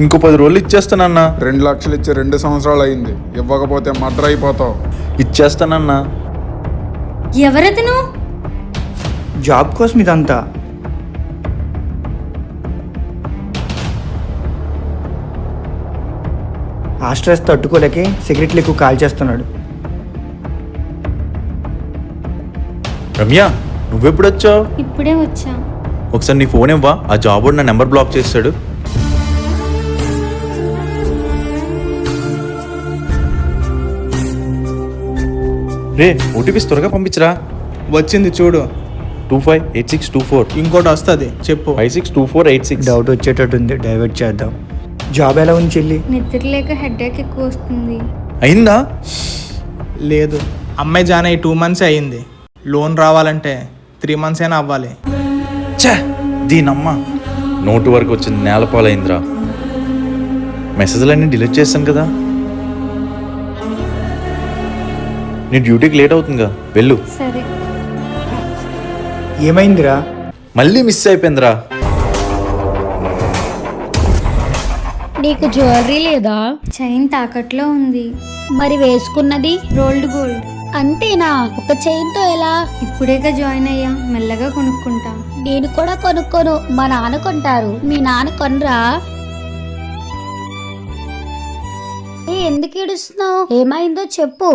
ఇంకో 10 రోజులు ఇచ్చేస్తానన్నా. 2 లక్షలు ఇచ్చి 2 సంవత్సరాలు అయింది. ఇవ్వకపోతే మర్డర్ అయిపోతావు. ఇచ్చేస్తానన్నా. ఎవరతను? జాబ్ కోసం ఇదంతా. ఆ స్ట్రెస్ తట్టుకోలేకే సిగరెట్లు ఎక్కువ కాల్ చేస్తున్నాడు. రమ్య, నువ్వెప్పుడు వచ్చావు? ఇప్పుడే వచ్చా. ఒకసారి నీ ఫోన్ ఇవ్వా, ఆ జాబ్ వాడు నా నెంబర్ బ్లాక్ చేస్తాడు. రే, ఓటీపీస్ త్వరగా పంపించరా. వచ్చింది చూడు. 258624. ఇంకోటి వస్తుంది చెప్పు. 562486. డౌట్ వచ్చేటట్టుంది, డైవర్ట్ చేద్దాం. జాబ్ ఎలా ఉంది చెల్లి? నిద్ర లేక హెడేక్ ఎక్కువ వస్తుంది. అయిందా? లేదు, అమ్మాయి జాయిన్ అయ్యి 2 months అయ్యింది. లోన్ రావాలంటే 3 months అయినా అవ్వాలి. ఛే, దీనమ్మ నోటు వరకు వచ్చింది, నేలపాలైందిరా. మెసేజ్లన్నీ డిలీట్ చేశాను కదా. నీ డ్యూటీకి లేట్ అవుతుందిగా, వెళ్ళు. సరే. ఏమైందిరా? మళ్ళీ మిస్ అయిపోయిందిరా. నీకు జ్యువెలరీ లేదా? చైన్ తాకట్లో ఉంది. మరి వేసుకున్నది రోల్డ్ గోల్డ్. అంతేనా? ఒక చైన్ తో ఎలా? ఇప్పుడేగా జాయిన్ అయ్యా, మెల్లగా కొనుక్కుంటా. నేను కూడా కొనుక్కోను, మా నాన్న కొంటారు. మీ నాన్న కొనరా? ఎందుకు ఏడుస్తున్నావు? ఏమైందో చెప్పు.